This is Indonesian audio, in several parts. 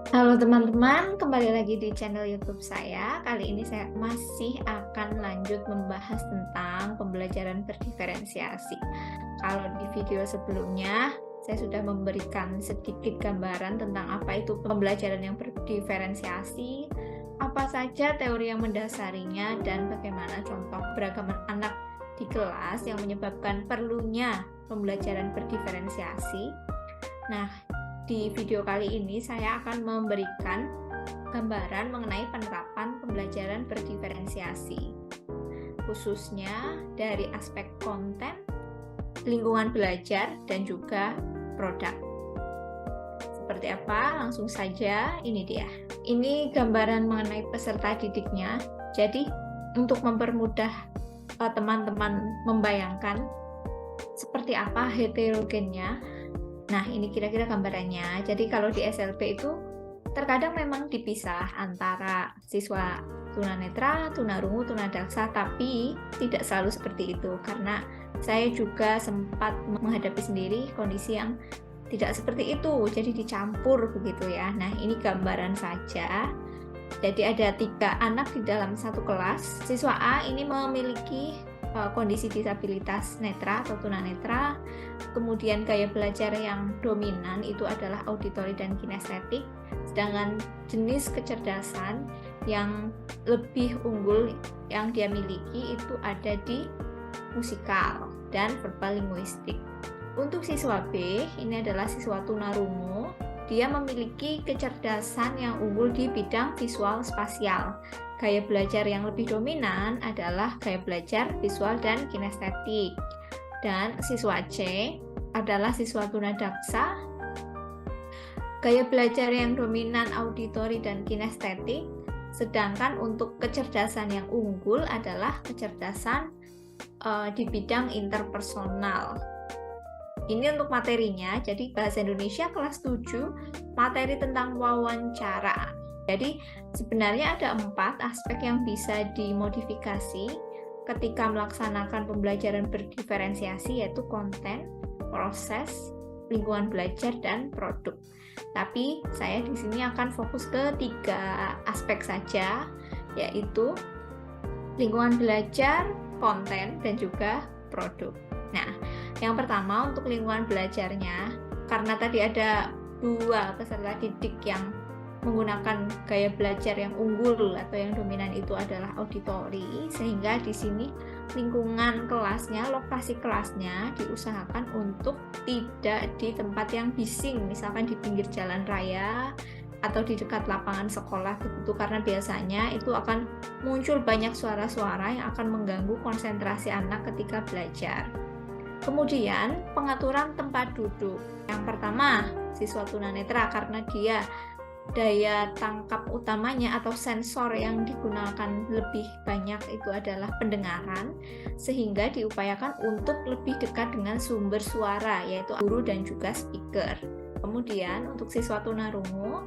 Halo teman-teman, kembali lagi di channel YouTube saya. Kali ini saya masih akan lanjut membahas tentang pembelajaran berdiferensiasi. Kalau di video sebelumnya, saya sudah memberikan sedikit gambaran tentang apa itu pembelajaran yang berdiferensiasi, apa saja teori yang mendasarinya, dan bagaimana contoh beragaman anak di kelas yang menyebabkan perlunya pembelajaran berdiferensiasi. Nah, di video kali ini saya akan memberikan gambaran mengenai penerapan pembelajaran berdiferensiasi, khususnya dari aspek konten, lingkungan belajar, dan juga produk. Seperti apa? Langsung saja, ini dia. Ini gambaran mengenai peserta didiknya. Jadi, untuk mempermudah teman-teman membayangkan seperti apa heterogennya. Nah, ini kira-kira gambarannya. Jadi kalau di SLP itu terkadang memang dipisah antara siswa tunanetra, tunarungu, tunadaksa, tapi tidak selalu seperti itu. Karena saya juga sempat menghadapi sendiri kondisi yang tidak seperti itu, jadi dicampur begitu ya. Nah, ini gambaran saja. Jadi ada 3 anak di dalam satu kelas. Siswa A ini memiliki kondisi disabilitas netra atau tunanetra, kemudian gaya belajar yang dominan itu adalah auditori dan kinestetik, sedangkan jenis kecerdasan yang lebih unggul yang dia miliki itu ada di musikal dan verbal linguistik. Untuk siswa B, ini adalah siswa tunarungu, dia memiliki kecerdasan yang unggul di bidang visual spasial. Gaya belajar yang lebih dominan adalah gaya belajar visual dan kinestetik. Dan siswa C adalah siswa tunadaksa. Gaya belajar yang dominan auditori dan kinestetik. Sedangkan untuk kecerdasan yang unggul adalah kecerdasan di bidang interpersonal. Ini untuk materinya, jadi bahasa Indonesia kelas 7, materi tentang wawancara. Jadi sebenarnya ada 4 aspek yang bisa dimodifikasi ketika melaksanakan pembelajaran berdiferensiasi, yaitu konten, proses, lingkungan belajar, dan produk. Tapi saya di sini akan fokus ke 3 aspek saja, yaitu lingkungan belajar, konten, dan juga produk. Nah, yang pertama untuk lingkungan belajarnya, karena tadi ada 2 peserta didik yang menggunakan gaya belajar yang unggul atau yang dominan itu adalah auditori, sehingga di sini lingkungan kelasnya, lokasi kelasnya diusahakan untuk tidak di tempat yang bising, misalkan di pinggir jalan raya atau di dekat lapangan sekolah begitu, karena biasanya itu akan muncul banyak suara-suara yang akan mengganggu konsentrasi anak ketika belajar. Kemudian pengaturan tempat duduk. Yang pertama, siswa tunanetra karena dia daya tangkap utamanya atau sensor yang digunakan lebih banyak itu adalah pendengaran, sehingga diupayakan untuk lebih dekat dengan sumber suara, yaitu guru dan juga speaker. Kemudian untuk siswa tunarungu,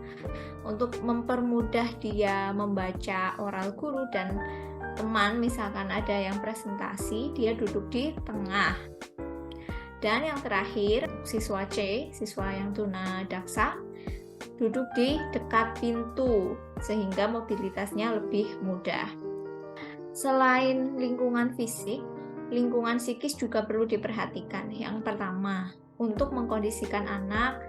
untuk mempermudah dia membaca oral guru dan teman, misalkan ada yang presentasi, dia duduk di tengah. Dan yang terakhir, siswa C, siswa yang tunadaksa, duduk di dekat pintu sehingga mobilitasnya lebih mudah. Selain lingkungan fisik, lingkungan psikis juga perlu diperhatikan. Yang pertama, untuk mengkondisikan anak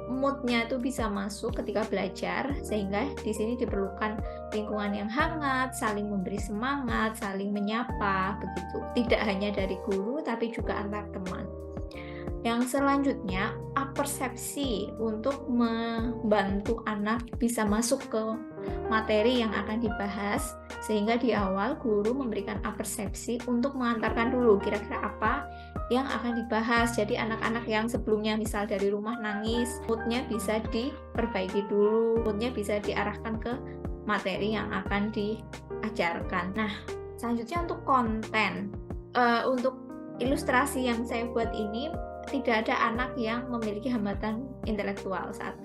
moodnya itu bisa masuk ketika belajar, sehingga di sini diperlukan lingkungan yang hangat, saling memberi semangat, saling menyapa begitu. Tidak hanya dari guru tapi juga antar teman. Yang selanjutnya, apersepsi untuk membantu anak bisa masuk ke materi yang akan dibahas, sehingga di awal guru memberikan apersepsi untuk mengantarkan dulu kira-kira apa yang akan dibahas. Jadi anak-anak yang sebelumnya misal dari rumah nangis, moodnya bisa diperbaiki dulu, moodnya bisa diarahkan ke materi yang akan diajarkan. Nah, selanjutnya untuk konten. Untuk ilustrasi yang saya buat ini, tidak ada anak yang memiliki hambatan intelektual, 1.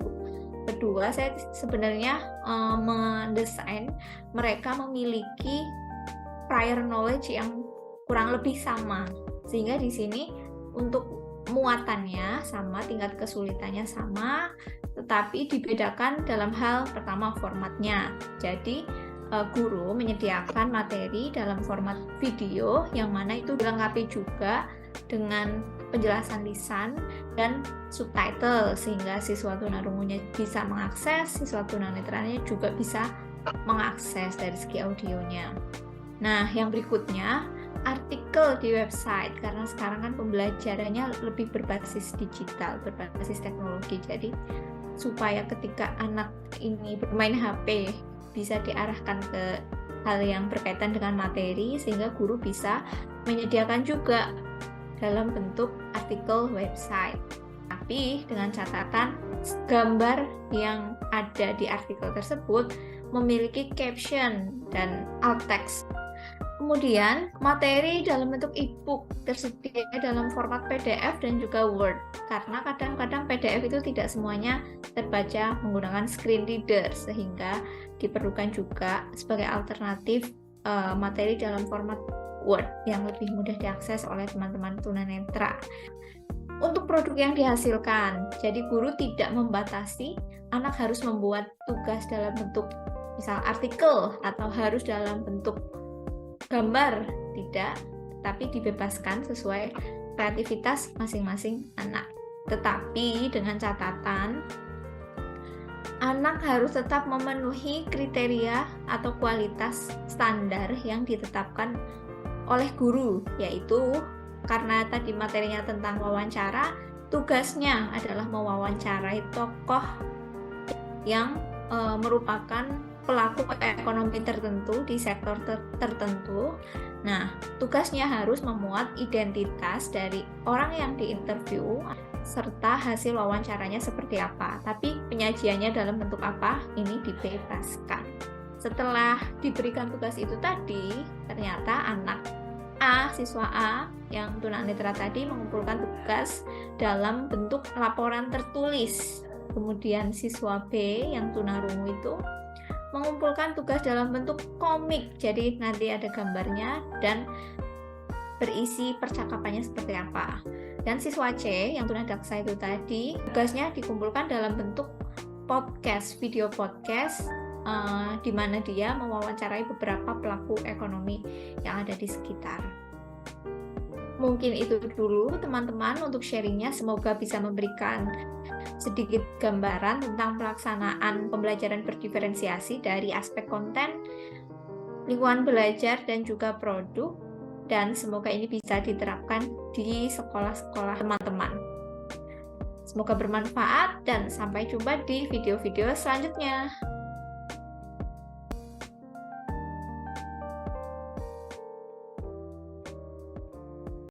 Kedua, saya sebenarnya mendesain mereka memiliki prior knowledge yang kurang lebih sama, sehingga di sini untuk muatannya sama, tingkat kesulitannya sama, tetapi dibedakan dalam hal pertama formatnya. Jadi guru menyediakan materi dalam format video yang mana itu dilengkapi juga dengan penjelasan lisan dan subtitle sehingga siswa tunarungunya bisa mengakses, siswa tunanetranya juga bisa mengakses dari segi audionya. Nah, yang berikutnya artikel di website, karena sekarang kan pembelajarannya lebih berbasis digital, berbasis teknologi. Jadi supaya ketika anak ini bermain HP bisa diarahkan ke hal yang berkaitan dengan materi, sehingga guru bisa menyediakan juga dalam bentuk artikel website. Tapi dengan catatan gambar yang ada di artikel tersebut memiliki caption dan alt text. Kemudian materi dalam bentuk e-book tersedia dalam format PDF dan juga Word, karena kadang-kadang PDF itu tidak semuanya terbaca menggunakan screen reader, sehingga diperlukan juga sebagai alternatif materi dalam format Word yang lebih mudah diakses oleh teman-teman tunanetra. Untuk produk yang dihasilkan, jadi guru tidak membatasi anak harus membuat tugas dalam bentuk misal artikel atau harus dalam bentuk gambar, tidak, tapi dibebaskan sesuai kreativitas masing-masing anak. Tetapi dengan catatan anak harus tetap memenuhi kriteria atau kualitas standar yang ditetapkan oleh guru, yaitu karena tadi materinya tentang wawancara, tugasnya adalah mewawancarai tokoh yang merupakan pelaku ekonomi tertentu di sektor tertentu. Nah, tugasnya harus memuat identitas dari orang yang diinterview serta hasil wawancaranya seperti apa. Tapi penyajiannya dalam bentuk apa, ini dibebaskan. Setelah diberikan tugas itu tadi, ternyata anak A, siswa A yang tunanetra tadi mengumpulkan tugas dalam bentuk laporan tertulis. Kemudian siswa B yang tunarungu itu mengumpulkan tugas dalam bentuk komik, jadi nanti ada gambarnya dan berisi percakapannya seperti apa. Dan siswa C yang tunadaksa itu tadi tugasnya dikumpulkan dalam bentuk podcast, video podcast, di mana dia mewawancarai beberapa pelaku ekonomi yang ada di sekitar. Mungkin itu dulu teman-teman untuk sharingnya, semoga bisa memberikan sedikit gambaran tentang pelaksanaan pembelajaran berdiferensiasi dari aspek konten, lingkungan belajar, dan juga produk, dan semoga ini bisa diterapkan di sekolah-sekolah teman-teman. Semoga bermanfaat dan sampai jumpa di video-video selanjutnya.